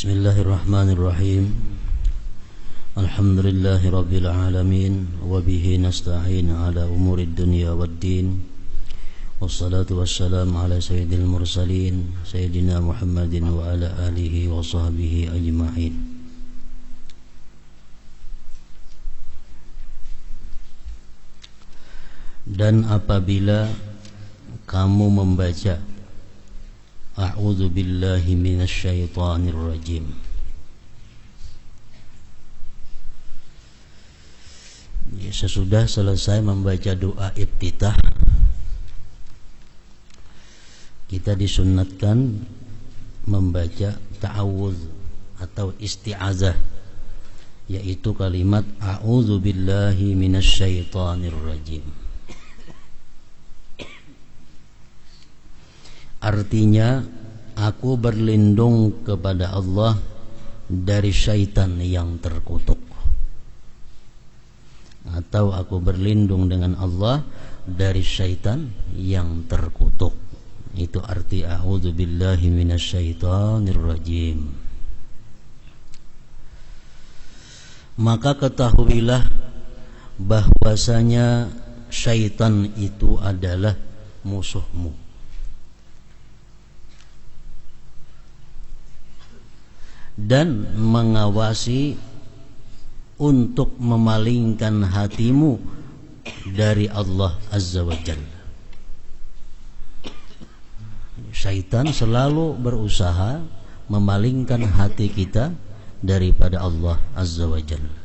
Bismillahirrahmanirrahim. Alhamdulillahi rabbil alamin. Wabihi nasta'in ala umurid dunya waddin. Wassalatu wassalamu ala sayyidil mursalin Sayyidina Muhammadin wa ala alihi wa sahbihi ajma'in. Dan apabila kamu membaca A'udzu billahi minasyaitonir rajim, sesudah selesai membaca doa iftitah, kita disunnatkan membaca ta'awudz atau isti'azah, yaitu kalimat A'udzu billahi minasyaitonir rajim. Artinya, aku berlindung kepada Allah dari syaitan yang terkutuk, atau aku berlindung dengan Allah dari syaitan yang terkutuk. Itu arti a'udzu billahi minasyaitonir rajim. Maka ketahuilah bahwasanya syaitan itu adalah musuhmu, dan mengawasi untuk memalingkan hatimu dari Allah Azza wa Jalla. Syaitan selalu berusaha memalingkan hati kita daripada Allah Azza wa Jalla,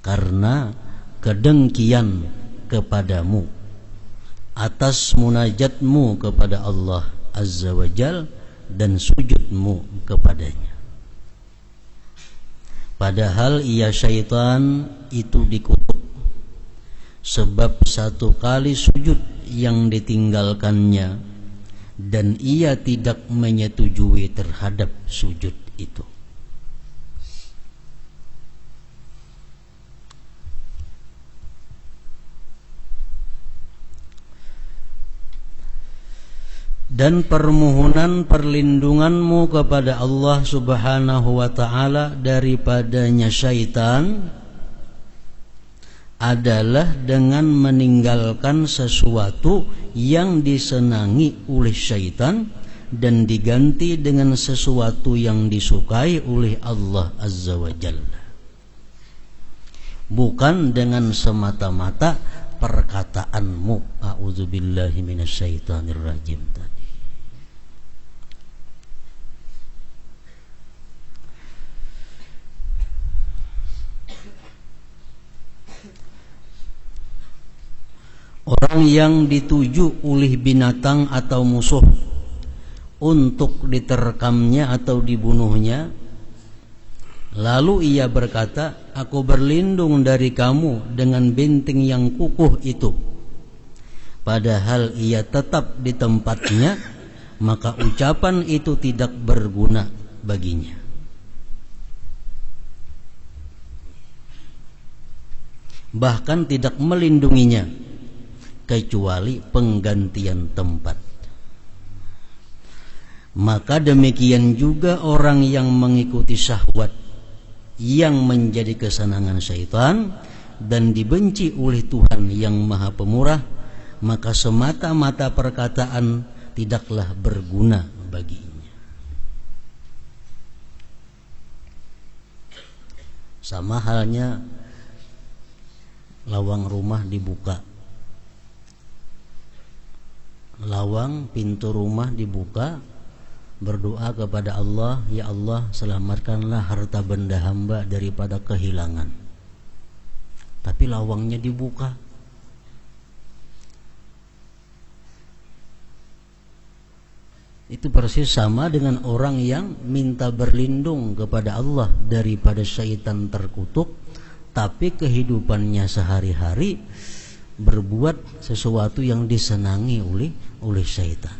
karena kedengkian kepadamu atas munajatmu kepada Allah Azza wa Jalla dan sujudmu kepadanya. Padahal ia syaitan itu dikutuk sebab satu kali sujud yang ditinggalkannya, dan ia tidak menyetujui terhadap sujud itu. Dan permohonan perlindunganmu kepada Allah Subhanahu wa ta'ala daripadanya syaitan adalah dengan meninggalkan sesuatu yang disenangi oleh syaitan dan diganti dengan sesuatu yang disukai oleh Allah Azza wa Jalla, bukan dengan semata-mata perkataanmu a'udzubillahi minasyaitonir rajim tadi. Orang yang dituju oleh binatang atau musuh untuk diterkamnya atau dibunuhnya, lalu ia berkata, aku berlindung dari kamu dengan benteng yang kukuh itu, padahal ia tetap di tempatnya, maka ucapan itu tidak berguna baginya. Bahkan tidak melindunginya kecuali penggantian tempat. Maka demikian juga orang yang mengikuti syahwat yang menjadi kesenangan syaitan dan dibenci oleh Tuhan yang Maha Pemurah, maka semata-mata perkataan tidaklah berguna baginya. Sama halnya lawang rumah dibuka, lawang pintu rumah dibuka, berdoa kepada Allah, ya Allah selamatkanlah harta benda hamba daripada kehilangan. Tapi lawangnya dibuka. Itu persis sama dengan orang yang minta berlindung kepada Allah daripada syaitan terkutuk, tapi kehidupannya sehari-hari berbuat sesuatu yang disenangi oleh syaitan.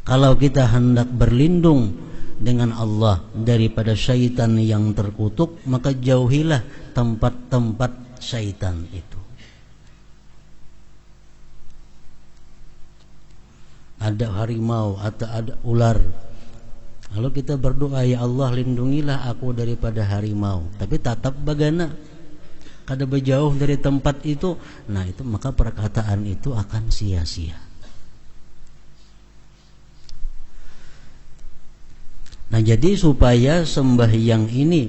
Kalau kita hendak berlindung dengan Allah daripada syaitan yang terkutuk, maka jauhilah tempat-tempat syaitan itu. ada harimau atau ada ular. Lalu kita berdoa, ya Allah lindungilah aku daripada harimau. Tapi tatap bagana kada berjauh dari tempat itu. Nah itu maka perkataan itu akan sia-sia. Nah jadi supaya sembahyang ini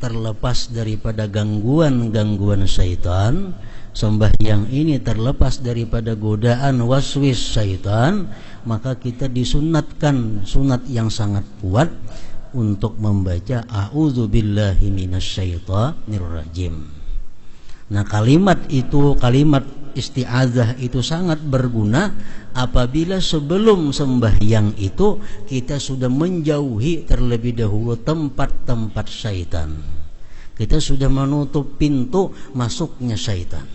terlepas daripada gangguan-gangguan syaitan, sembahyang ini terlepas daripada godaan waswis syaitan, maka kita disunatkan sunat yang sangat kuat untuk membaca a'udzubillahi minasyaitonir rajim. Nah kalimat itu, kalimat isti'adzah itu sangat berguna apabila sebelum sembahyang itu kita sudah menjauhi terlebih dahulu tempat-tempat syaitan. Kita sudah menutup pintu masuknya syaitan.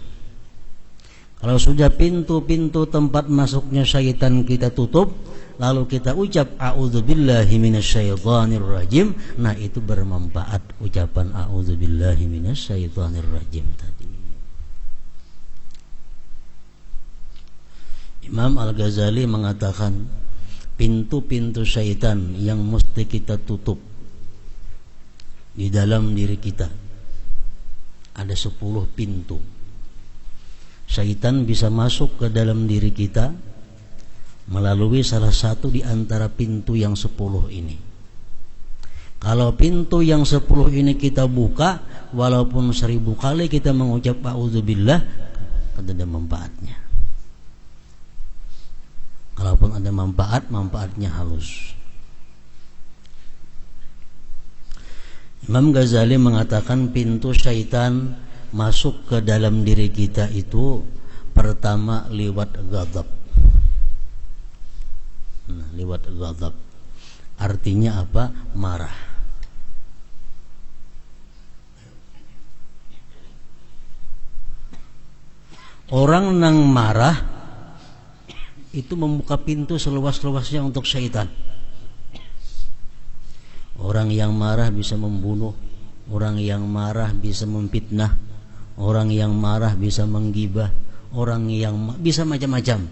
Kalau sudah pintu-pintu tempat masuknya syaitan kita tutup, lalu kita ucap a'udzubillahi minasyaitonir rajim, nah itu bermanfaat ucapan a'udzubillahi minasyaitonir rajim tadi. Imam Al-Ghazali mengatakan pintu-pintu syaitan yang mesti kita tutup di dalam diri kita ada 10 pintu. Syaitan bisa masuk ke dalam diri kita melalui salah satu di antara pintu yang 10 ini. Kalau pintu yang 10 ini kita buka, walaupun 1000 kali kita mengucap a'udzubillah, ada manfaatnya. Kalaupun ada manfaat, manfaatnya halus. Imam Ghazali mengatakan pintu syaitan masuk ke dalam diri kita itu pertama lewat ghadab. Nah, lewat ghadab artinya apa? Marah. Orang yang marah itu membuka pintu seluas-luasnya untuk syaitan. Orang yang marah bisa membunuh, orang yang marah bisa memfitnah, orang yang marah bisa menggibah, orang yang bisa macam-macam.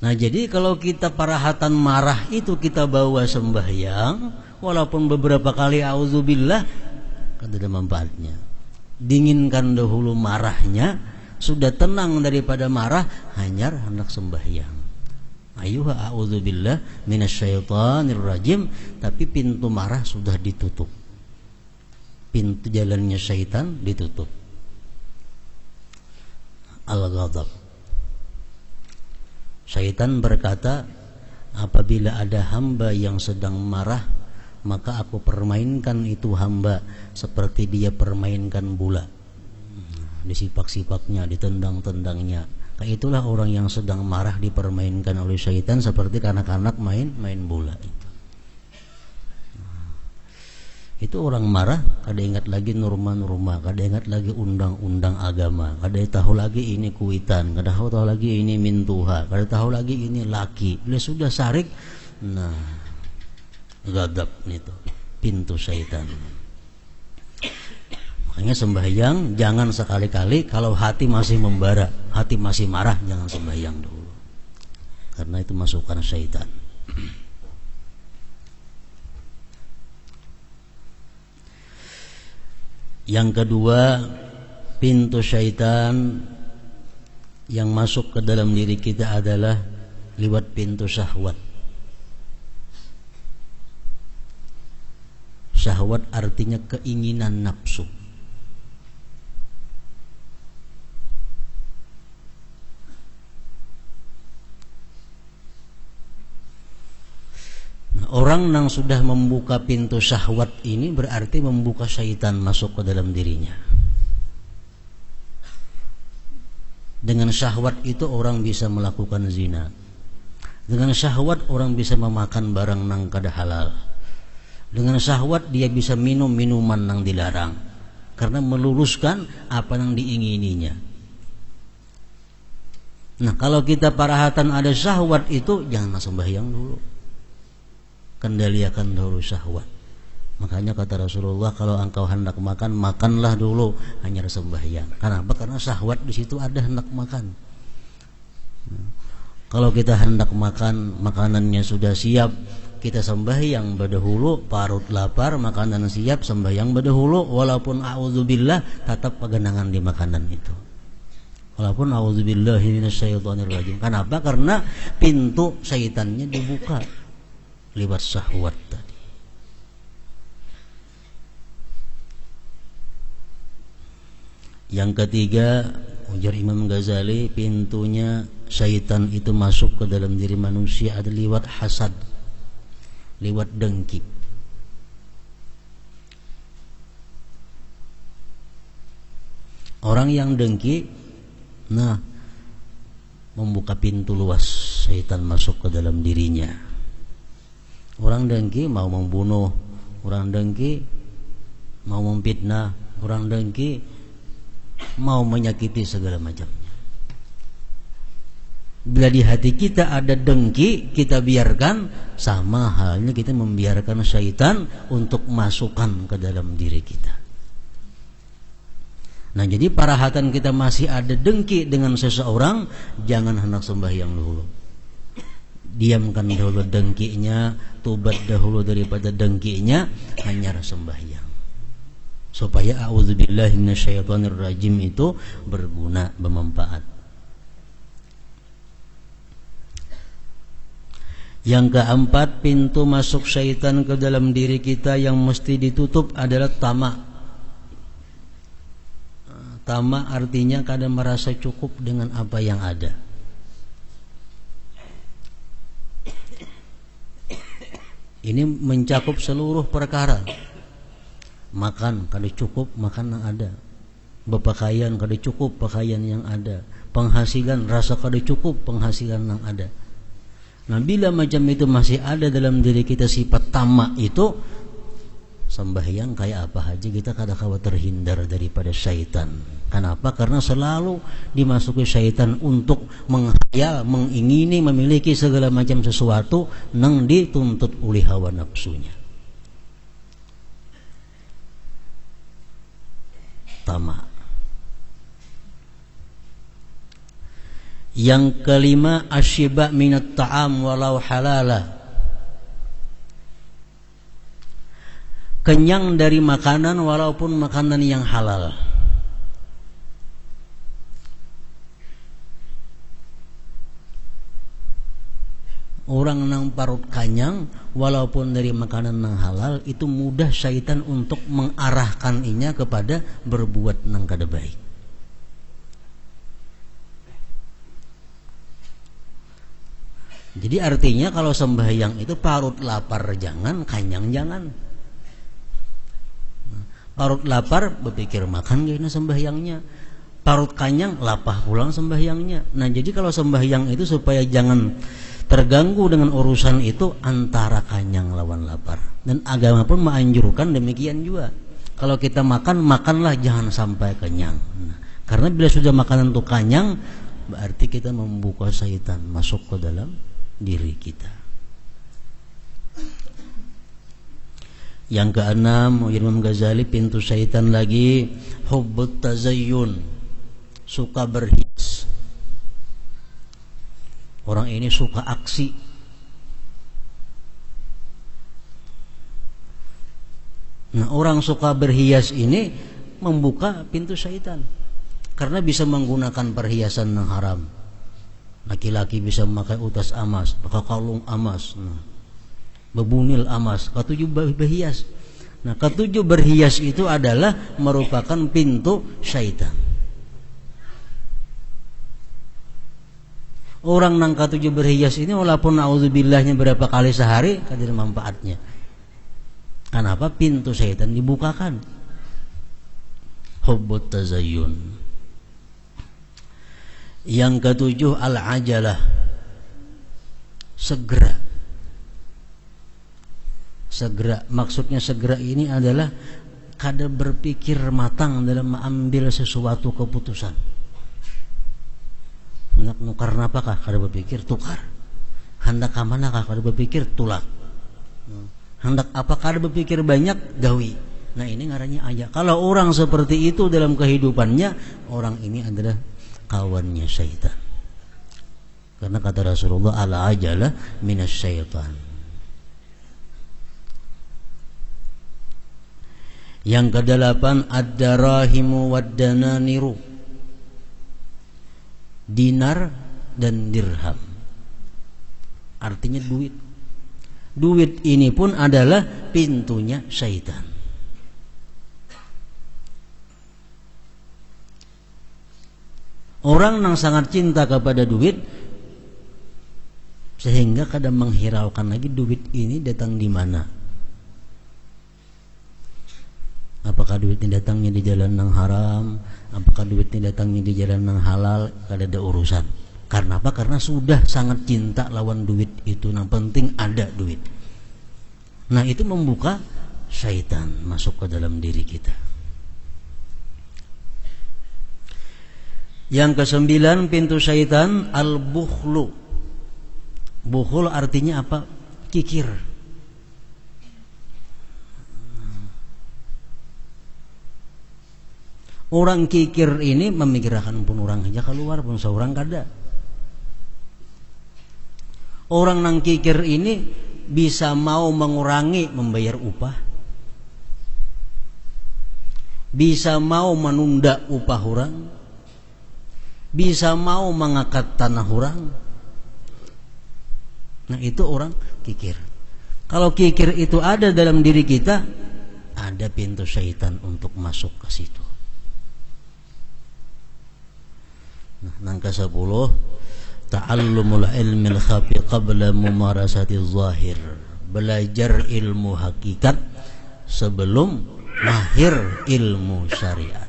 Nah jadi kalau kita parahatan marah itu kita bawa sembahyang, walaupun beberapa kali auzubillah, kan ada manfaatnya. Dinginkan dahulu marahnya, sudah tenang daripada marah, hanyar hendak sembahyang. Ayuha a'udzubillah minasyaitonir rajim, tapi pintu marah sudah ditutup. Pintu jalannya syaitan ditutup. Al-ghadab. Syaitan berkata, apabila ada hamba yang sedang marah, maka aku permainkan itu hamba seperti dia permainkan bola. Disipak-sipaknya, ditendang-tendangnya. Kayak itulah orang yang sedang marah dipermainkan oleh syaitan seperti kanak-kanak main bola. Itu orang marah, kada ingat lagi norma-norma, kada ingat lagi undang-undang agama, kada tahu lagi ini kuitan, kada tahu lagi ini mintuha, kada tahu lagi ini laki. Bila sudah sarik, nah ghadab itu pintu syaitan. Makanya sembahyang jangan sekali-kali kalau hati masih membara, hati masih marah, jangan sembahyang dulu. Karena itu masukan syaitan. Yang kedua, pintu syaitan yang masuk ke dalam diri kita adalah lewat pintu syahwat. Syahwat artinya keinginan nafsu. Orang yang sudah membuka pintu syahwat ini berarti membuka syaitan masuk ke dalam dirinya. Dengan syahwat itu orang bisa melakukan zina. Dengan syahwat orang bisa memakan barang nang kada halal. Dengan syahwat dia bisa minum minuman nang dilarang, karena meluluskan apa yang diingininya. Nah kalau kita parahatan ada syahwat itu, jangan sembahyang dulu. Kendalikan dulu syahwat. Makanya kata Rasulullah, kalau engkau hendak makan, makanlah dulu, hanya sembahyang. Kenapa? Karena syahwat di situ ada hendak makan. Kalau kita hendak makan, makanannya sudah siap, kita sembahyang berdahulu, parut lapar, makanan siap, sembahyang berdahulu, walaupun a'udzubillah tetap peganangan di makanan itu. Walaupun a'udzubillahi minasyaitonirrajim. Kenapa? Karena pintu syaitannya dibuka lewat syahwat tadi. Yang ketiga, ujar Imam Ghazali, pintunya syaitan itu masuk ke dalam diri manusia ada lewat hasad, lewat dengki. Orang yang dengki, nah, membuka pintu luas syaitan masuk ke dalam dirinya. Orang dengki mau membunuh, orang dengki mau memfitnah, orang dengki mau menyakiti segala macamnya. Bila di hati kita ada dengki, kita biarkan, sama halnya kita membiarkan syaitan untuk masukkan ke dalam diri kita. Nah, jadi parahatan kita masih ada dengki dengan seseorang, jangan hendak sembahyang dulu. Diamkan dahulu dengkinya, tobat dahulu daripada dengkinya, hanya sembahyang. Supaya a'udzubillahi minasyaitonirrajim itu berguna, bermanfaat. Yang keempat, pintu masuk syaitan ke dalam diri kita yang mesti ditutup adalah tamak. Tamak artinya kadang merasa cukup dengan apa yang ada. Ini mencakup seluruh perkara. Makan kada cukup, makan yang ada. Berpakaian kada cukup, pakaian yang ada. Penghasilan rasa kada cukup, penghasilan yang ada. Nah, bila macam itu masih ada dalam diri kita sifat tamak itu, sembahyang kayak apa aja kita kadang-kadang terhindar daripada syaitan. Kenapa? Karena selalu dimasuki syaitan untuk menghayal, mengingini, memiliki segala macam sesuatu yang dituntut oleh hawa nafsunya. Tamak. Yang kelima, asyiba minat ta'am walau halala. Kenyang dari makanan walaupun makanan yang halal. Orang nang parut kanyang walaupun dari makanan nang halal, itu mudah syaitan untuk mengarahkan inya kepada berbuat nang kada baik. Jadi artinya kalau sembahyang itu parut lapar jangan, kanyang jangan. Parut lapar berpikir makan gimana sembahyangnya. Parut kanyang lapah pulang sembahyangnya. Nah, jadi kalau sembahyang itu supaya jangan terganggu dengan urusan itu antara kanyang lawan lapar. Dan agama pun menganjurkan demikian juga. Kalau kita makan, makanlah jangan sampai kenyang. Nah, karena bila sudah makanan itu kanyang, berarti kita membuka syaitan masuk ke dalam diri kita. Yang keenam, Imam Ghazali, pintu syaitan lagi hubbut tazayyun, suka berhias. Orang ini suka aksi. Nah, orang suka berhias ini membuka pintu syaitan karena bisa menggunakan perhiasan yang haram. Laki-laki bisa memakai utas emas, pakai kalung emas, bebunil emas, ketujuh berhias. Nah, ketujuh berhias itu adalah merupakan pintu syaitan. Orang nang ketujuh berhias ini walaupun naudzubillahi berapa kali sehari kada ada manfaatnya. Kenapa? Pintu syaitan dibukakan. Hubbut tazayyun. Yang ketujuh, al-ajalah, segera. Segera, maksudnya segera ini adalah kada berpikir matang dalam mengambil sesuatu keputusan. Hendak nukar napakah, kada berpikir tukar. Hendak kamanakah, kada berpikir tulak. Hendak apa, kada berpikir banyak, gawi. Nah, ini ngarannya aja. Kalau orang seperti itu dalam kehidupannya, orang ini adalah kawannya syaitan. Karena kata Rasulullah, ala ajalah minasyaitan. Yang kedelapan, ad-darahimu wad-dananiru, dinar dan dirham. Artinya duit. Duit ini pun adalah pintunya syaitan. Orang yang sangat cinta kepada duit sehingga kadang menghiraukan lagi duit ini datang di mana. Apakah duit ini datangnya di jalan yang haram, apakah duit ini datangnya di jalan yang halal, kada ada urusan. Karena apa? Karena sudah sangat cinta lawan duit itu. Yang penting ada duit. Nah, itu membuka syaitan masuk ke dalam diri kita. Yang kesembilan, pintu syaitan, al-bukhlu. Bukhul artinya apa? Kikir. Orang kikir ini memikirkan pun orang aja keluar pun seorang kada. Orang nang kikir ini bisa mau mengurangi membayar upah, bisa mau menunda upah orang, bisa mau mengangkat tanah orang. Nah, itu orang kikir. Kalau kikir itu ada dalam diri kita, ada pintu syaitan untuk masuk ke situ. Nah, yang ke-10, ta'allumul ilmil khafi qabla mumarasati zahir. Belajar ilmu hakikat sebelum lahir ilmu syariat.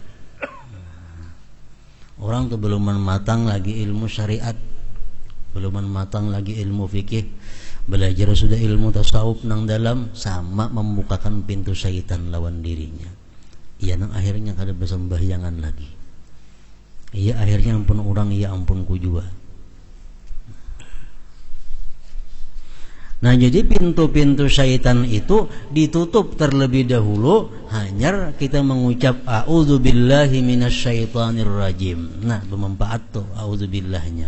Orang tuh belum matang lagi ilmu syariat, belum matang lagi ilmu fikih, belajar sudah ilmu tasawuf nang dalam, sama membukakan pintu syaitan lawan dirinya. Iya, nang akhirnya kada bersembahyangan lagi. Iya, akhirnya ampun orang, iya ampun ku juga. Nah, jadi pintu-pintu syaitan itu ditutup terlebih dahulu, hanya kita mengucap a'udzubillahi minasyaitonir rajim. Nah, bermanfaat tuh a'udzubillahnya.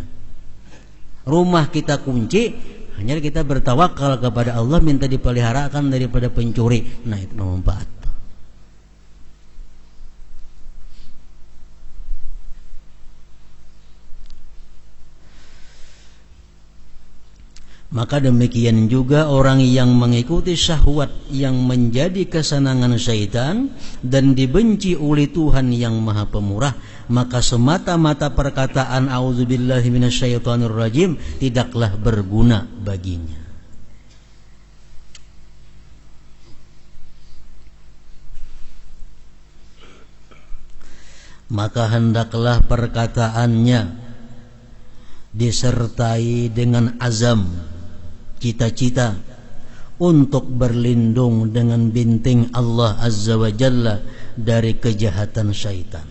Rumah kita kunci, hanya kita bertawakal kepada Allah, minta dipeliharakan daripada pencuri. Nah, itu bermanfaat. Maka demikian juga orang yang mengikuti syahwat yang menjadi kesenangan syaitan dan dibenci oleh Tuhan yang Maha Pemurah, maka semata-mata perkataan a'udzubillahi minasyaitonirrajim tidaklah berguna baginya. Maka hendaklah perkataannya disertai dengan azam, cita-cita untuk berlindung dengan binting Allah Azza wa Jalla dari kejahatan syaitan.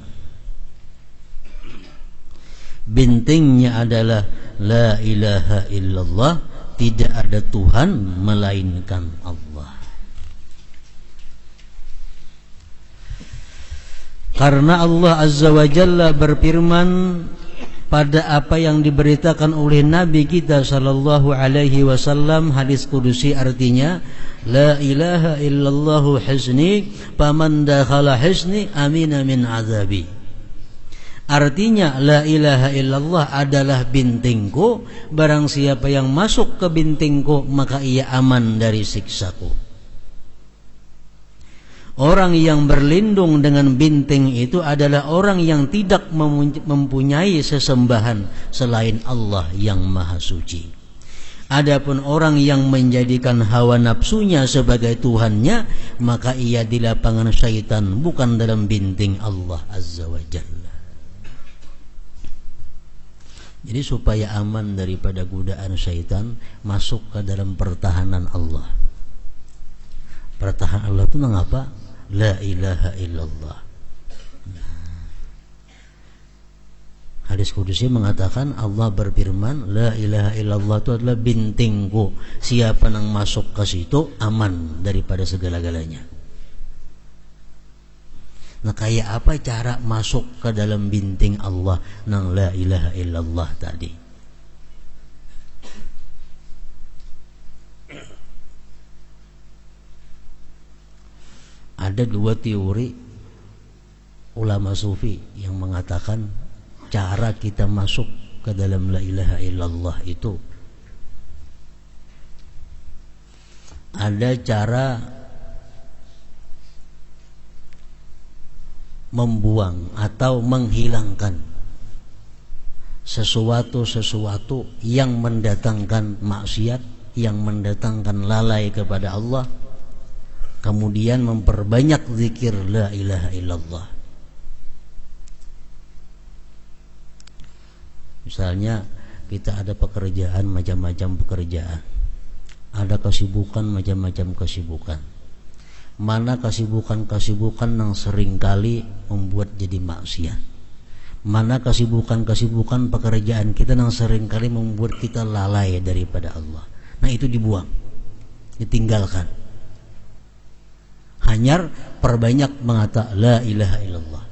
Bintingnya adalah la ilaha illallah, tidak ada Tuhan melainkan Allah. Karena Allah Azza wa Jalla berfirman pada apa yang diberitakan oleh Nabi kita sallallahu alaihi wasallam, hadis kudusi, artinya la ilaha illallahu hisni faman dakhala hisni amina min azabi. Artinya la ilaha illallah adalah bintingku, barang siapa yang masuk ke bintingku maka ia aman dari siksaku. Orang yang berlindung dengan binting itu adalah orang yang tidak mempunyai sesembahan selain Allah yang Maha Suci. Adapun orang yang menjadikan hawa nafsunya sebagai Tuhannya, maka ia di lapangan syaitan, bukan dalam binting Allah Azza wa Jalla. Jadi supaya aman daripada godaan syaitan, masuk ke dalam pertahanan Allah. Pertahanan Allah itu mengapa? La ilaha illallah. Hadis kudusi mengatakan, Allah berfirman, la ilaha illallah itu adalah bintingku. Siapa yang masuk ke situ aman daripada segala-galanya. Nah, kayak apa cara masuk ke dalam binting Allah nang la ilaha illallah tadi? Ada dua teori ulama sufi yang mengatakan cara kita masuk ke dalam la ilaha illallah itu ada cara membuang atau menghilangkan sesuatu yang mendatangkan maksiat, yang mendatangkan lalai kepada Allah, kemudian memperbanyak zikir la ilaha illallah. Misalnya kita ada pekerjaan, macam-macam pekerjaan, ada kesibukan, macam-macam kesibukan. Mana kesibukan yang seringkali membuat jadi maksiat, mana kesibukan pekerjaan kita yang seringkali membuat kita lalai daripada Allah. Nah itu dibuang, ditinggalkan. Hanya perbanyak mengata la ilaha illallah,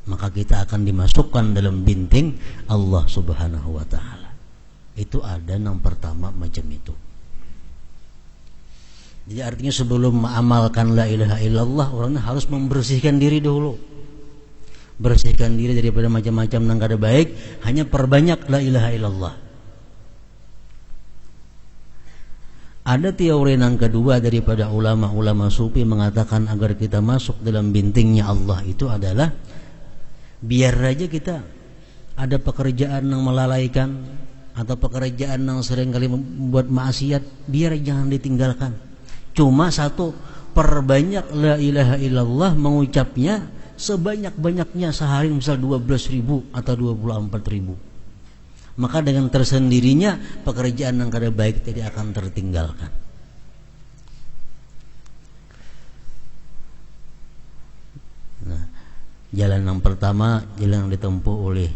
maka kita akan dimasukkan dalam binting Allah subhanahu wa ta'ala. Itu ada yang pertama macam itu. Jadi artinya sebelum mengamalkan la ilaha illallah, orangnya harus membersihkan diri dulu. Bersihkan diri daripada macam-macam yang kada baik, hanya perbanyak la ilaha illallah. Ada teori yang kedua daripada ulama-ulama sufi mengatakan agar kita masuk dalam bintingnya Allah itu adalah biar aja kita ada pekerjaan yang melalaikan atau pekerjaan yang seringkali membuat maksiat, biar jangan ditinggalkan. Cuma satu, perbanyak la ilaha illallah, mengucapnya sebanyak-banyaknya sehari, misal 12.000 atau 24.000. Maka dengan tersendirinya pekerjaan yang kada baik tidak akan tertinggalkan. Nah, jalan yang pertama, jalan yang ditempuh oleh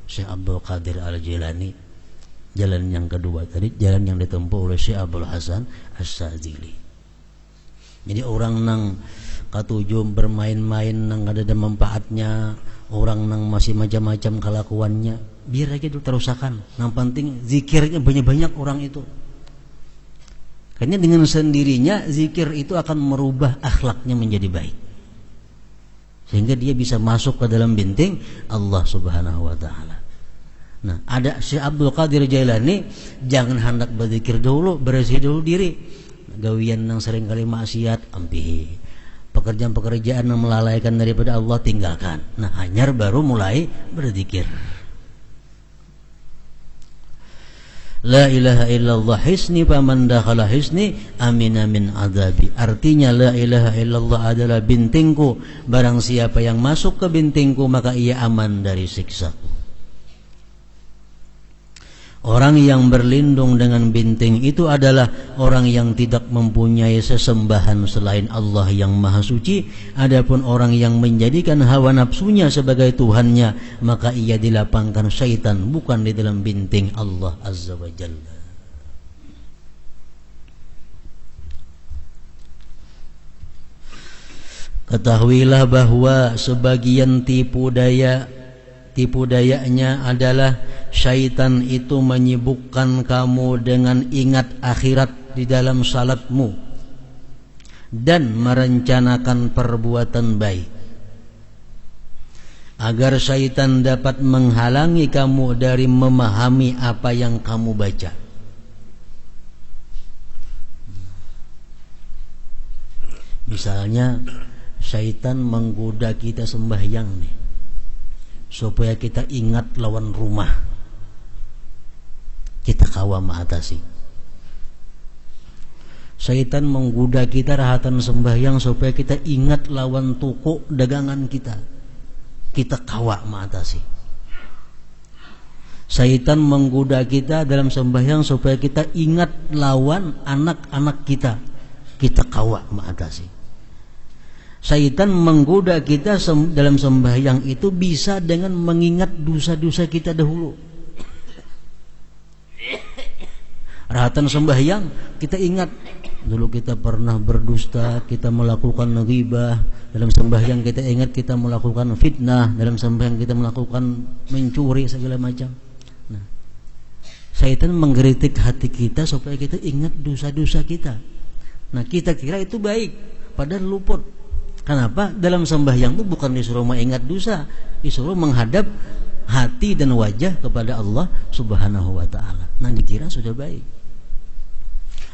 Syekh Abdul Qadir Al-Jilani. Jalan yang kedua tadi, jalan yang ditempuh oleh Syekh Abdul Hasan As-Sadzili. Jadi orang nang katujuh bermain-main nang ada manfaatnya, orang nang masih macam-macam kelakuannya, biar aja dulu terusakan. Yang penting zikirnya banyak-banyak orang itu. Karena dengan sendirinya zikir itu akan merubah akhlaknya menjadi baik, sehingga dia bisa masuk ke dalam binting Allah subhanahu wa ta'ala. Nah, ada Syekh Abdul Qadir Jailani, jangan hendak berzikir dulu, bersih dulu diri. Gawian yang sering kali maksiat ampihi, pekerjaan-pekerjaan yang melalaikan daripada Allah tinggalkan. Nah, hanyar baru mulai berzikir. La ilaha illallah hisni faman dakhala hisni amina min azabi. Artinya la ilaha illallah adalah bintingku, barang siapa yang masuk ke bintingku maka ia aman dari siksaku. Orang yang berlindung dengan binting itu adalah orang yang tidak mempunyai sesembahan selain Allah yang Maha Suci. Adapun orang yang menjadikan hawa nafsunya sebagai Tuhannya, maka ia dilapangkan syaitan, bukan di dalam binting Allah Azza wa Jalla. Ketahuilah bahwa sebagian tipu dayanya adalah syaitan itu menyibukkan kamu dengan ingat akhirat di dalam salatmu dan merencanakan perbuatan baik, agar syaitan dapat menghalangi kamu dari memahami apa yang kamu baca. Misalnya syaitan menggoda kita sembahyang nih, supaya kita ingat lawan rumah, kita kawa mengatasi. Syaitan menggoda kita rahatan sembahyang supaya kita ingat lawan toko dagangan kita, kita kawa mengatasi. Syaitan menggoda kita dalam sembahyang supaya kita ingat lawan anak-anak kita, kita kawa mengatasi. Syaitan menggoda kita dalam sembahyang itu bisa dengan mengingat dosa-dosa kita dahulu. Rahatan sembahyang kita ingat dulu kita pernah berdusta, kita melakukan ghibah. Dalam sembahyang kita ingat kita melakukan fitnah, dalam sembahyang kita melakukan mencuri segala macam. Nah, syaitan menggeritik hati kita supaya kita ingat dosa-dosa kita. Nah, kita kira itu baik, padahal luput. Kenapa? Dalam sembahyang itu bukan disuruh mengingat dosa, disuruh menghadap hati dan wajah kepada Allah Subhanahu wa ta'ala. Nah, dikira sudah baik.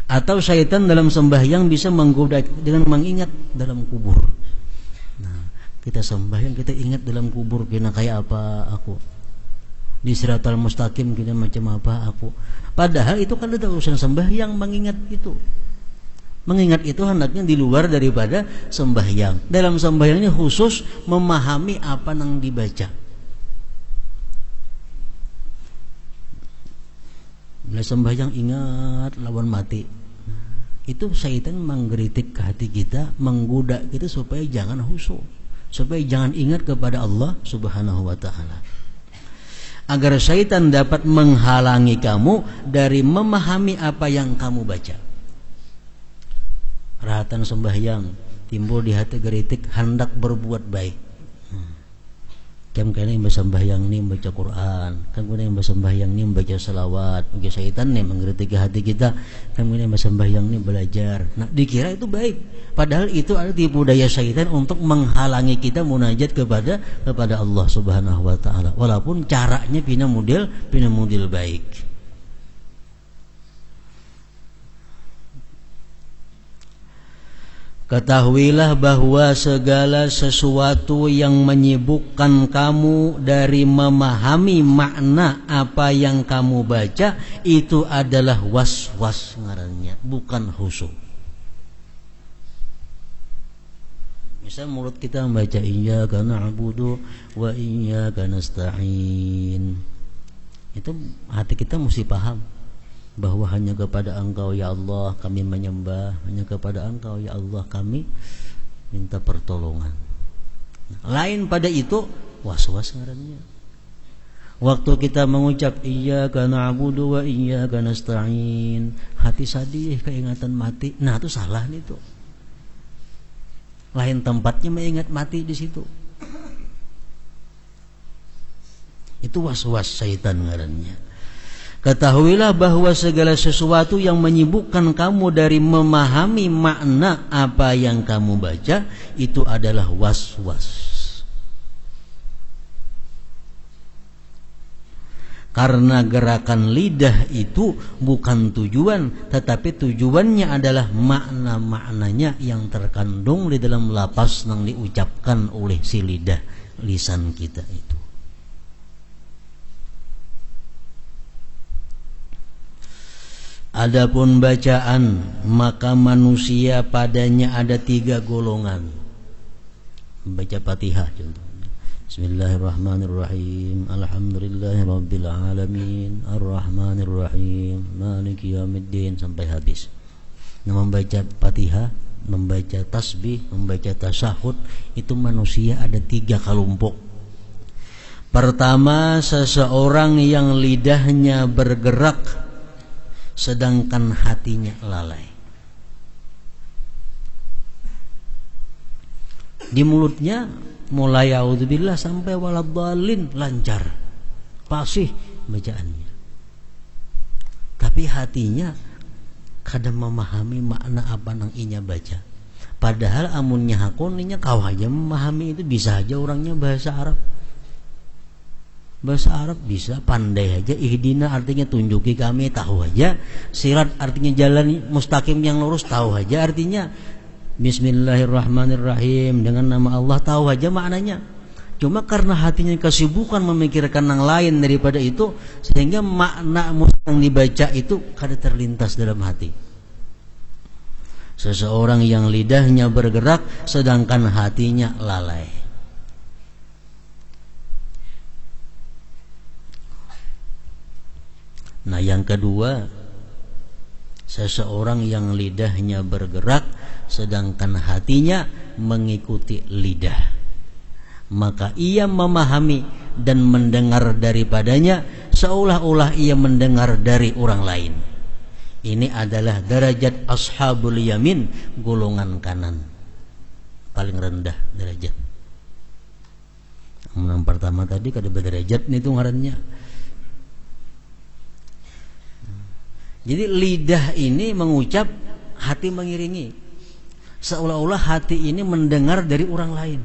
Atau syaitan dalam sembahyang bisa menggoda dengan mengingat dalam kubur. Nah, kita sembahyang, kita ingat dalam kubur, kena kayak apa aku, di siratal mustaqim kena macam apa aku. Padahal itu kan ada urusan sembahyang, mengingat itu. Mengingat itu hendaknya di luar daripada sembahyang. Dalam sembahyang ini khusus memahami apa yang dibaca. Bila sembahyang ingat lawan mati, itu syaitan menggeritik ke hati kita, menggoda kita supaya jangan khusyuk, supaya jangan ingat kepada Allah Subhanahu wa ta'ala, agar syaitan dapat menghalangi kamu dari memahami apa yang kamu baca. Rahatan sembahyang timbul di hati geritik hendak berbuat baik. Kan kena yang bersembahyang ni membaca Quran, kan kena yang bersembahyang ni membaca salawat. Mungkin syaitan ni menggeritik hati kita, kan kena yang bersembahyang ni belajar. Nah, dikira itu baik, padahal itu adalah tipu daya syaitan untuk menghalangi kita munajat kepada Allah Subhanahu wa ta'ala. Walaupun caranya pina model baik. Ketahuilah bahwa segala sesuatu yang menyibukkan kamu dari memahami makna apa yang kamu baca, itu adalah was-was ngarannya, bukan khusyuk. Misal mulut kita membaca iyyaka na'budu wa iyyaka nasta'in, itu hati kita mesti paham bahwa hanya kepada Engkau ya Allah kami menyembah, hanya kepada Engkau ya Allah kami minta pertolongan. Lain pada itu was-was ngarannya. Waktu kita mengucap iyyaka na'budu wa iyyaka nasta'in, hati sadih, keingatan mati. Nah, itu salah nih tuh. Lain tempatnya mengingat mati di situ. Itu was-was syaitan ngarannya. Ketahuilah bahwa segala sesuatu yang menyibukkan kamu dari memahami makna apa yang kamu baca, itu adalah was-was. Karena gerakan lidah itu bukan tujuan, tetapi tujuannya adalah makna-maknanya yang terkandung di dalam lafaz yang diucapkan oleh si lidah, lisan kita itu. Adapun bacaan, maka manusia padanya ada 3 golongan. Baca Fatihah contohnya. Bismillahirrahmanirrahim. Alhamdulillahirabbil alamin. Arrahmanirrahim. Maliki yaumiddin sampai habis. Nah, membaca Fatihah, membaca tasbih, membaca tasyahud, itu manusia ada 3 kelompok. Pertama, seseorang yang lidahnya bergerak sedangkan hatinya lalai. Di mulutnya mulai a'udzubillah sampai waladhdallin lancar, fasih bacaannya. Tapi hatinya kadang memahami makna apa nang inya baca. Padahal amunnya hakoninya kau aja memahami itu, bisa aja orangnya bahasa Arab. Bahasa Arab bisa, pandai aja. Ihdina artinya tunjuki kami, tahu aja. Sirat artinya jalan mustaqim yang lurus, tahu aja artinya. Bismillahirrahmanirrahim, dengan nama Allah, tahu aja maknanya. Cuma karena hatinya kesibukan memikirkan yang lain daripada itu, sehingga makna yang dibaca itu kada terlintas dalam hati. Seseorang yang lidahnya bergerak sedangkan hatinya lalai. Nah, yang kedua, seseorang yang lidahnya bergerak sedangkan hatinya mengikuti lidah, maka ia memahami dan mendengar daripadanya seolah-olah ia mendengar dari orang lain. Ini adalah derajat ashabul yamin, golongan kanan, paling rendah derajat. Yang pertama tadi kada berderajat nih tuh ngarannya. Jadi lidah ini mengucap, hati mengiringi. Seolah-olah hati ini mendengar dari orang lain.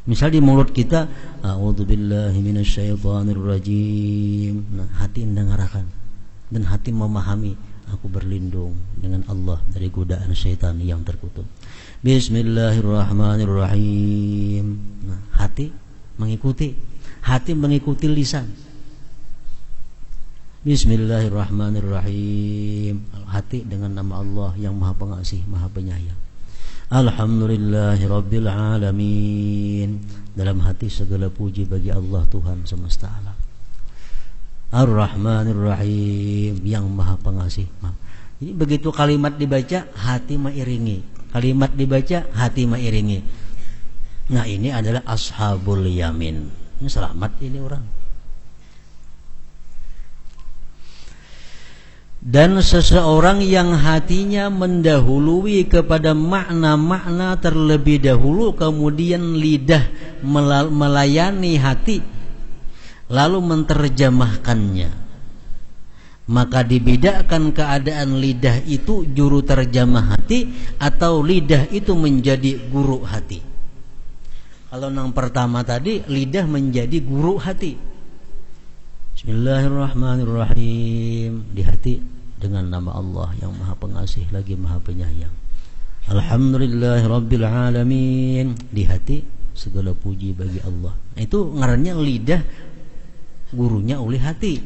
Misal di mulut kita, a'udzubillahi minasyaitonirrajim. Nah, hati mendengarkan dan hati memahami, aku berlindung dengan Allah dari godaan syaitan yang terkutuk. Bismillahirrahmanirrahim. Nah, hati mengikuti lisan. Bismillahirrahmanirrahim. Hati dengan nama Allah yang Maha Pengasih, Maha Penyayang. Alhamdulillahirabbil alamin. Dalam hati segala puji bagi Allah Tuhan semesta alam. Ar-Rahmanir-Rahim, yang Maha Pengasih. Jadi begitu kalimat dibaca, hati mengiringi. Kalimat dibaca, hati mengiringi. Nah, ini adalah ashabul yamin. Ini selamat ini orang. Dan seseorang yang hatinya mendahului kepada makna-makna terlebih dahulu, kemudian lidah melayani hati lalu menterjemahkannya, maka dibedakan keadaan lidah itu juru terjemah hati atau lidah itu menjadi guru hati. Kalau yang pertama tadi, lidah menjadi guru hati. Bismillahirrahmanirrahim. Di hati dengan nama Allah yang Maha Pengasih lagi Maha Penyayang. Alhamdulillahirabbil alamin. Di hati segala puji bagi Allah. Itu ngarannya lidah gurunya oleh hati.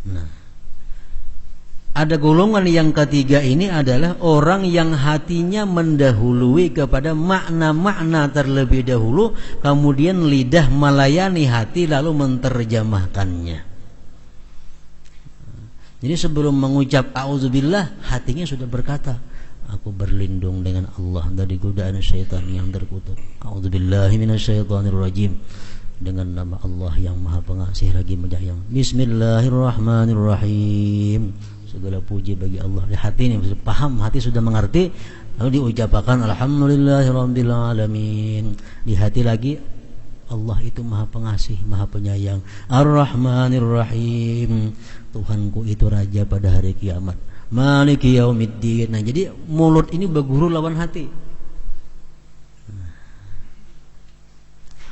Nah, ada golongan yang ketiga ini adalah orang yang hatinya mendahului kepada makna-makna terlebih dahulu, kemudian lidah melayani hati lalu menterjemahkannya. Jadi sebelum mengucap a'udzubillah, hatinya sudah berkata, aku berlindung dengan Allah dari godaan syaitan yang terkutuk. A'udzubillahi minasyaitonirrajim. Dengan nama Allah yang Maha Pengasih lagi Penyayang. Bismillahirrahmanirrahim. Segala puji bagi Allah. Di hati ini sudah paham, hati sudah mengerti, lalu diucapkan alhamdulillahirabbil alamin. Di hati lagi, Allah itu Maha Pengasih, Maha Penyayang. Ar-Rahmanir-Rahim. Tuhanku itu Raja pada hari kiamat. Maliki yaumiddin. Nah, jadi mulut ini berguru lawan hati.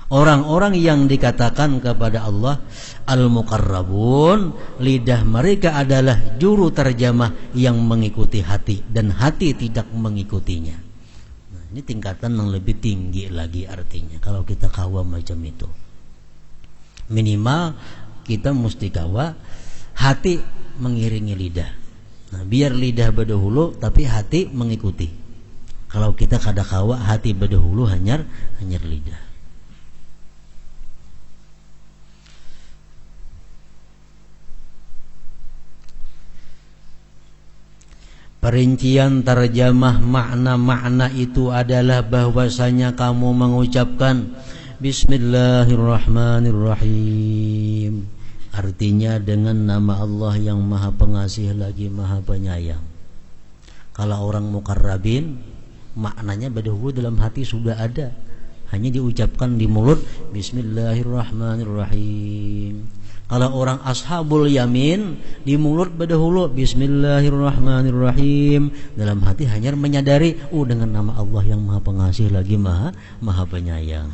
Orang-orang yang dikatakan kepada Allah al-muqarrabun, lidah mereka adalah juru terjemah yang mengikuti hati dan hati tidak mengikutinya. Nah, ini tingkatan yang lebih tinggi lagi artinya. Kalau kita kawa macam itu, minimal kita mesti kawa hati mengiringi lidah. Nah, biar lidah berdahulu tapi hati mengikuti. Kalau kita kada kawa hati berdahulu hanyar lidah. Perincian terjemah makna-makna itu adalah bahwasanya kamu mengucapkan Bismillahirrahmanirrahim. Artinya dengan nama Allah yang Maha Pengasih lagi Maha Penyayang. Kalau orang muqarrabin, maknanya berdahulu dalam hati sudah ada, hanya diucapkan di mulut Bismillahirrahmanirrahim. Kalau orang ashabul yamin, di mulut berdahulu Bismillahirrahmanirrahim, dalam hati hanya menyadari, dengan nama Allah yang Maha Pengasih lagi Maha Penyayang.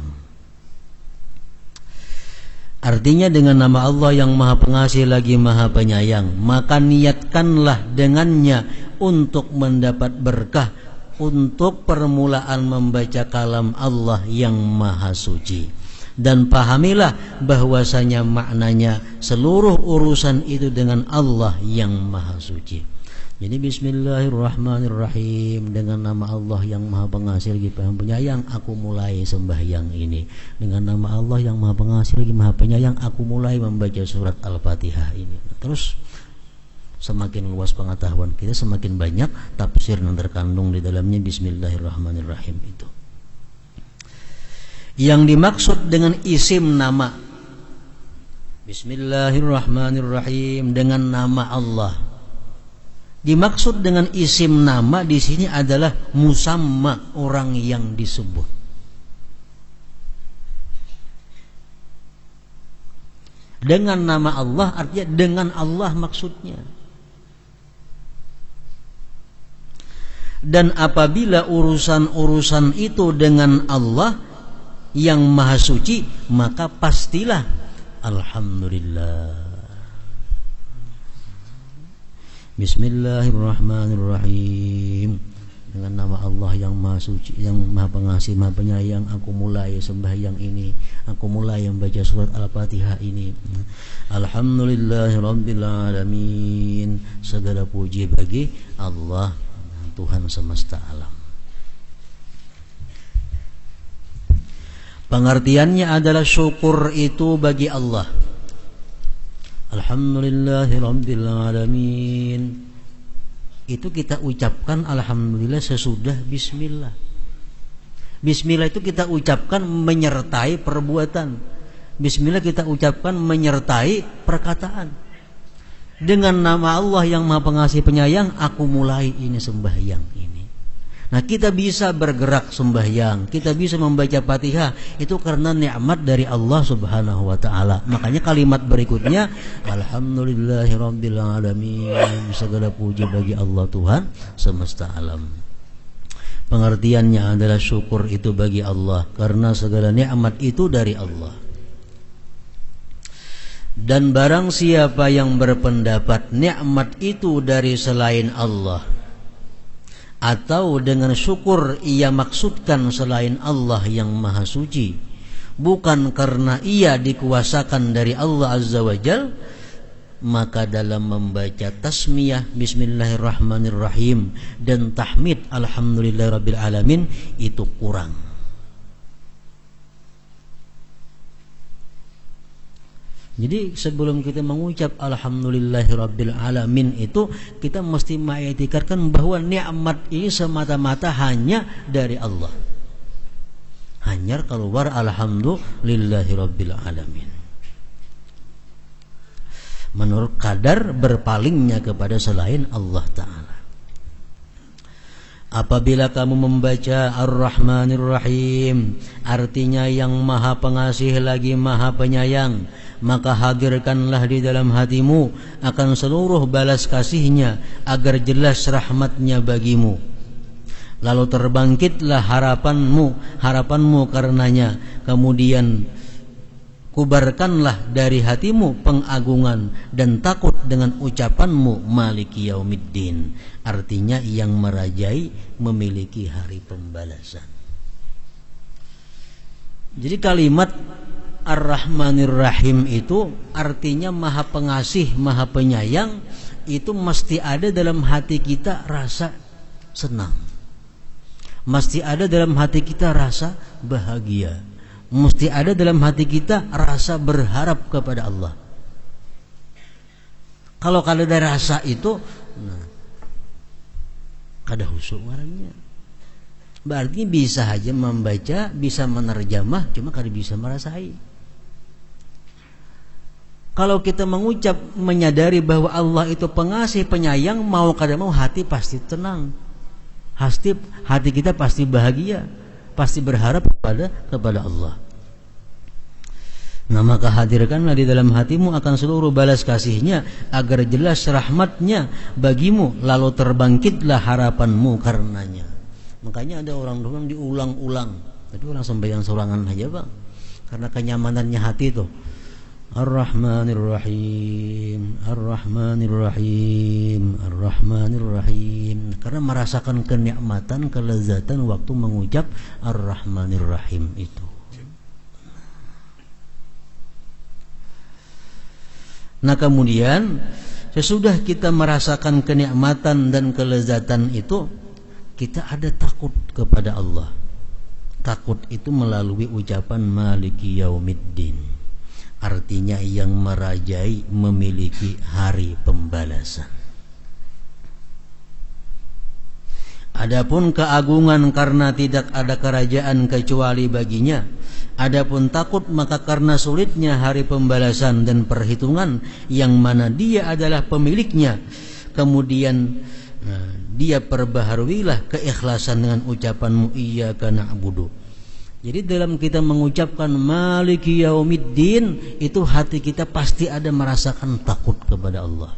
Artinya dengan nama Allah yang Maha Pengasih lagi Maha Penyayang, maka niatkanlah dengannya untuk mendapat berkah, untuk permulaan membaca kalam Allah yang Maha Suci. Dan pahamilah bahwasanya maknanya seluruh urusan itu dengan Allah yang Maha Suci. Jadi Bismillahirrahmanirrahim, dengan nama Allah yang Maha Pengasih lagi Maha Penyayang, aku mulai sembahyang ini. Dengan nama Allah yang Maha Pengasih lagi Maha Penyayang, aku mulai membaca surat Al-Fatihah ini. Terus semakin luas pengetahuan kita, semakin banyak tafsir yang terkandung di dalamnya Bismillahirrahmanirrahim itu. Yang dimaksud dengan isim nama Bismillahirrahmanirrahim, dengan nama Allah. Dimaksud dengan isim nama di sini adalah musamma, orang yang disebut. Dengan nama Allah artinya dengan Allah maksudnya. Dan apabila urusan-urusan itu dengan Allah yang maha suci, maka pastilah alhamdulillah. Bismillahirrahmanirrahim. Dengan nama Allah yang maha suci, yang maha pengasih, maha penyayang, aku mulai sembahyang ini, aku mulai membaca surat Al-Fatihah ini. Alhamdulillahirabbil alamin. Segala puji bagi Allah, Tuhan semesta alam. Pengertiannya adalah syukur itu bagi Allah. Alhamdulillahirabbil alamin. Itu kita ucapkan alhamdulillah sesudah bismillah. Bismillah itu kita ucapkan menyertai perbuatan. Bismillah kita ucapkan menyertai perkataan. Dengan nama Allah yang maha pengasih penyayang, aku mulai ini sembahyang ini. Nah, kita bisa bergerak sembahyang, kita bisa membaca Fatihah, itu karena nikmat dari Allah Subhanahu wa taala. Makanya kalimat berikutnya, alhamdulillahirabbil alamin. Segala puji bagi Allah Tuhan semesta alam. Pengertiannya adalah syukur itu bagi Allah karena segala nikmat itu dari Allah. Dan barang siapa yang berpendapat nikmat itu dari selain Allah, atau dengan syukur ia maksudkan selain Allah yang maha suci, bukan karena ia dikuasakan dari Allah Azza wa Jal, maka dalam membaca tasmiyah bismillahirrahmanirrahim dan tahmid alhamdulillahirabbil alamin itu kurang. Jadi sebelum kita mengucap alhamdulillahirabbil alamin itu, kita mesti mengiktikarkan bahwa nikmat ini semata-mata hanya dari Allah. Hanya keluar alhamdulillahirabbil alamin. Menurut kadar berpalingnya kepada selain Allah Ta'ala. Apabila kamu membaca Ar-Rahmanir-Rahim, artinya yang maha pengasih lagi maha penyayang, maka hadirkanlah di dalam hatimu akan seluruh balas kasihnya agar jelas rahmatnya bagimu. Lalu terbangkitlah harapanmu karenanya. Kemudian kubarkanlah dari hatimu pengagungan dan takut dengan ucapanmu Maliki Yaumiddin, artinya yang merajai memiliki hari pembalasan. Jadi kalimat Ar-Rahmanir Rahim itu artinya maha pengasih, maha penyayang, itu mesti ada dalam hati kita rasa senang, mesti ada dalam hati kita rasa bahagia, mesti ada dalam hati kita rasa berharap kepada Allah. Kalau kada ada rasa itu, nah, kada husuk orangnya. Berarti bisa saja membaca, bisa menerjemah, cuma kada bisa merasai. Kalau kita mengucap menyadari bahwa Allah itu pengasih penyayang, mau kada mau hati pasti tenang. Hati kita pasti bahagia, pasti berharap kepada Allah. Nah, maka hadirkanlah di dalam hatimu akan seluruh balas kasihnya agar jelas rahmatnya bagimu, lalu terbangkitlah harapanmu karenanya. Makanya ada orang diulang-ulang, tapi orang sembahyang sorangan aja bang, karena kenyamanannya hati itu. Ar-Rahmanir Rahim, Ar-Rahmanir Rahim, Ar-Rahmanir Rahim, karena merasakan kenikmatan, kelezatan waktu mengucap Ar-Rahmanir Rahim itu. Nah, kemudian sesudah kita merasakan kenikmatan dan kelezatan itu, kita ada takut kepada Allah. Takut itu melalui ucapan Maliki Yaumiddin, artinya yang merajai memiliki hari pembalasan. Adapun keagungan karena tidak ada kerajaan kecuali baginya. Adapun takut maka karena sulitnya hari pembalasan dan perhitungan yang mana dia adalah pemiliknya. Kemudian dia perbaharuilah keikhlasan dengan ucapanmu iyyaka na'budu. Jadi dalam kita mengucapkan Maliki Yaumiddin, itu hati kita pasti ada merasakan takut kepada Allah.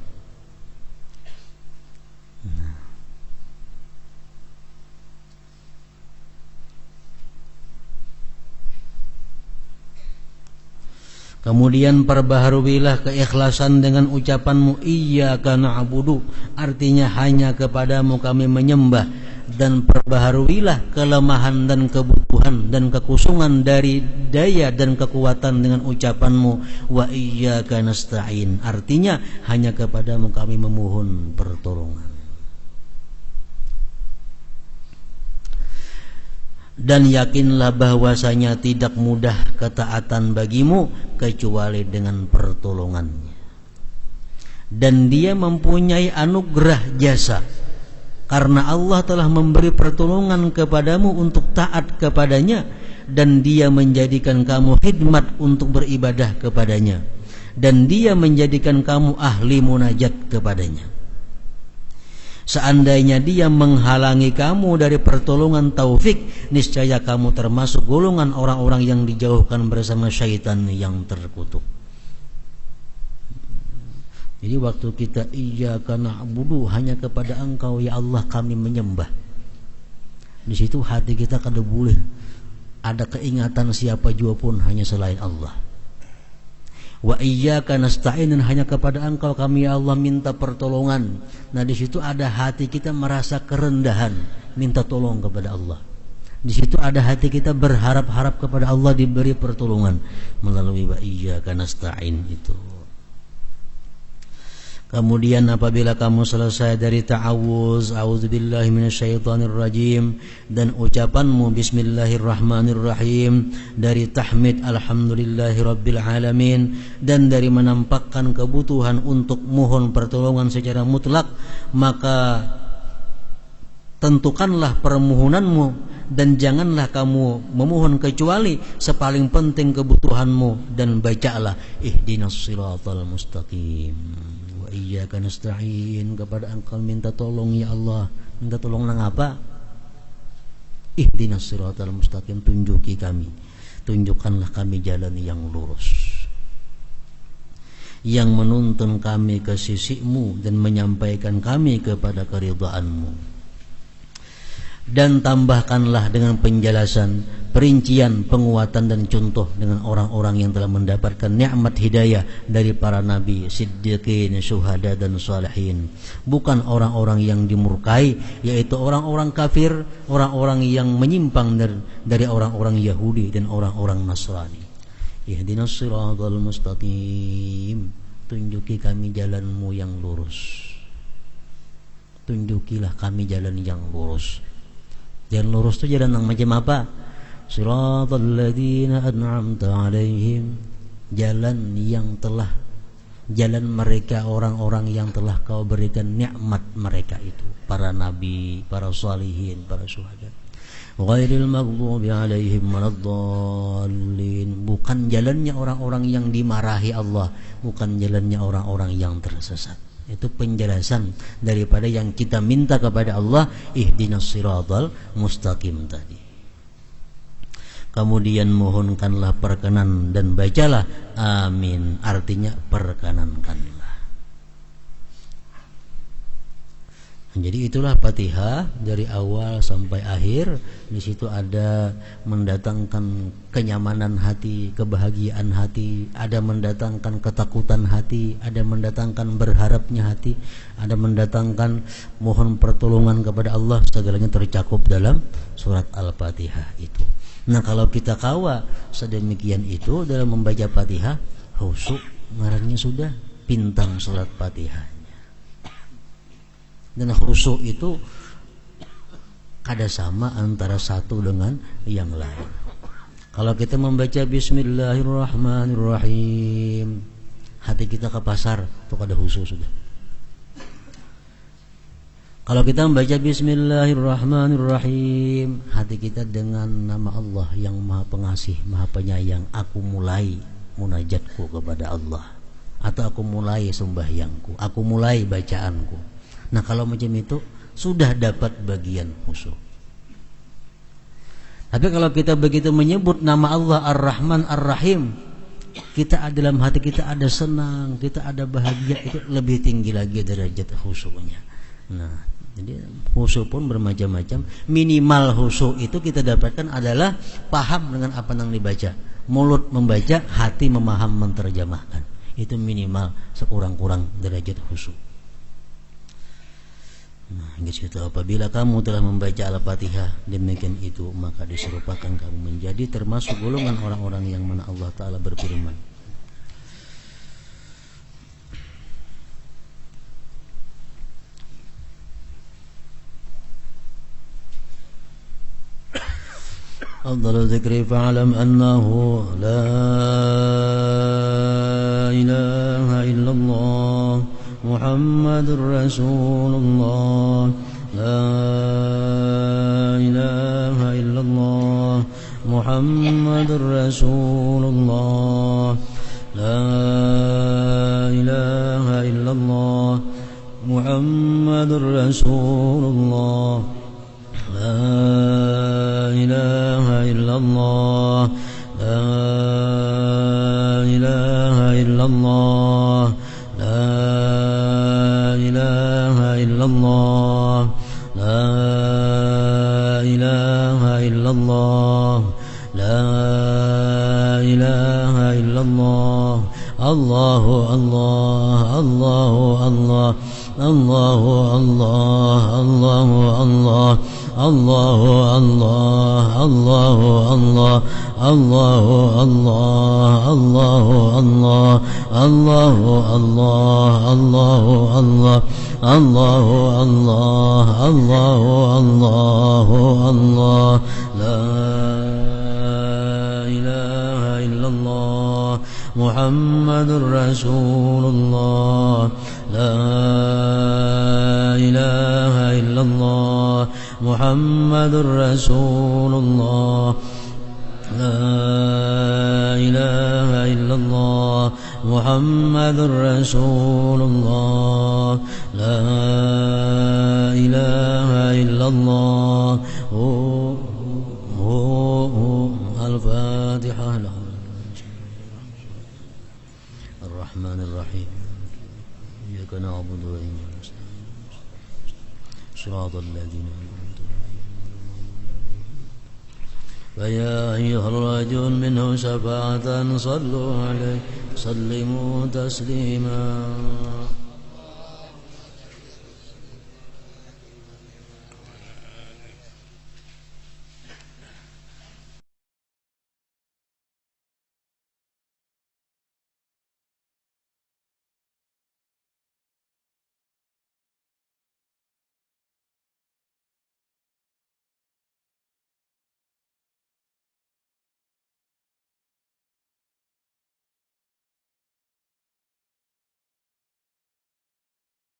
Kemudian perbaharuilah keikhlasan dengan ucapanmu iyyaka na'budu, artinya hanya kepadamu kami menyembah, dan perbaharuilah kelemahan dan kebutuhan dan kekusungan dari daya dan kekuatan dengan ucapanmu wa iyyaka nasta'in, artinya hanya kepadamu kami memohon pertolongan. Dan yakinlah bahwasanya tidak mudah ketaatan bagimu kecuali dengan pertolongannya. Dan dia mempunyai anugerah jasa, karena Allah telah memberi pertolongan kepadamu untuk taat kepadanya, dan dia menjadikan kamu khidmat untuk beribadah kepadanya, dan dia menjadikan kamu ahli munajat kepadanya. Seandainya dia menghalangi kamu dari pertolongan taufik, niscaya kamu termasuk golongan orang-orang yang dijauhkan bersama syaitan yang terkutuk. Jadi waktu kita iyyaka na'budu, hanya kepada Engkau ya Allah kami menyembah, di situ hati kita kada boleh ada keingatan siapa jua pun hanya selain Allah. Wa iyyaka nasta'in, hanya kepada Engkau kami ya Allah minta pertolongan. Nah di situ ada hati kita merasa kerendahan, minta tolong kepada Allah. Di situ ada hati kita berharap-harap kepada Allah diberi pertolongan melalui wa iyyaka nasta'in itu. Kemudian apabila kamu selesai dari ta'awuz, a'udzubillahi minasyaitonirrajim, dan ucapanmu bismillahirrahmanirrahim, dari tahmid alhamdulillahirabbil alamin, dan dari menampakkan kebutuhan untuk mohon pertolongan secara mutlak, maka tentukanlah permohonanmu dan janganlah kamu memohon kecuali sepaling penting kebutuhanmu, dan bacalah ihdinas siratal mustaqim. Iyyaka nasta'in, kepada Engkau minta tolong ya Allah. Minta tolong nang apa? Ihdinas siratal mustaqim, tunjuki kami, tunjukkanlah kami jalan yang lurus, yang menuntun kami ke sisimu dan menyampaikan kami kepada keridhaanmu. Dan tambahkanlah dengan penjelasan, perincian, penguatan dan contoh dengan orang-orang yang telah mendapatkan nikmat hidayah dari para nabi, siddiqin, syuhada dan salihin. Bukan orang-orang yang dimurkai, yaitu orang-orang kafir, orang-orang yang menyimpang dari orang-orang Yahudi dan orang-orang Nasrani. Ihdinas siratal mustaqim, tunjuki kami jalanmu yang lurus. Tunjukilah kami jalan yang lurus. Jalan lurus itu jalan yang macam apa? Siratal ladzina an'amta alaihim, jalan yang telah, jalan mereka orang-orang yang telah kau berikan nikmat mereka itu, para nabi, para salihin, para syuhada. Ghairil maghdubi alaihim waladdallin, bukan jalannya orang-orang yang dimarahi Allah, bukan jalannya orang-orang yang tersesat. Itu penjelasan daripada yang kita minta kepada Allah, ihdinas siratal mustaqim tadi. Kemudian mohonkanlah perkenan dan bacalah amin, artinya perkenankanlah. Jadi itulah Fatihah dari awal sampai akhir. Di situ ada mendatangkan kenyamanan hati, kebahagiaan hati, ada mendatangkan ketakutan hati, ada mendatangkan berharapnya hati, ada mendatangkan mohon pertolongan kepada Allah. Segalanya tercakup dalam surat Al-Fatihah itu. Nah kalau kita kawa sedemikian itu dalam membaca Fatihah, khusyuk ngarannya sudah bintang surat Fatihah. Dan khusyuk itu kada sama antara satu dengan yang lain. Kalau kita membaca bismillahirrahmanirrahim, hati kita ke pasar, itu kada khusyuk sudah. Kalau kita membaca bismillahirrahmanirrahim, hati kita dengan nama Allah yang maha pengasih, maha penyayang, aku mulai munajatku kepada Allah, atau aku mulai sembahyangku, aku mulai bacaanku. Nah kalau macam itu sudah dapat bagian khusyuk. Tapi kalau kita begitu menyebut nama Allah Ar-Rahman Ar-Rahim, kita dalam hati kita ada senang, kita ada bahagia, itu lebih tinggi lagi derajat khusyuknya. Nah Jadi khusyuk pun bermacam-macam. Minimal khusyuk itu kita dapatkan adalah paham dengan apa yang dibaca. Mulut membaca, hati memaham menterjemahkan. Itu minimal sekurang-kurang derajat khusyuk. Nah, gitu. Apabila kamu telah membaca Al-Fatihah demikian itu, maka diserupakan kamu menjadi termasuk golongan orang-orang yang mana Allah Ta'ala berfirman, afdhalu dzikri fa'lam annahu la ilaha illallah Muhammadur Rasulullah la ilaha illallah Muhammadur Rasulullah la ilaha illallah Muhammadur Rasulullah la ilaha illallah la ilaha illallah la ilaha illallah la ilaha illallah la ilaha illallah Allahu Allah Allahu Allah Allahu Allah Allahu Allah Allahu Allah Allahu Allah Allahu Allah Allahu Allah Allahu Allah Allahu Allah Allahu Allah Allahu Allahu Allah la ilaha illallah Muhammadur Rasulullah la ilaha illallah Muhammadur Rasulullah la ilaha illallah Muhammadur Rasulullah la ilaha illallah Al-Fatihah Ar-Rahmanir Rahim Iyyaka na'budu wa iyyaka nasta'in Shiratal ladzina فيا أيها الرجل منه شفاعة صلوا عليه سلموا تسليما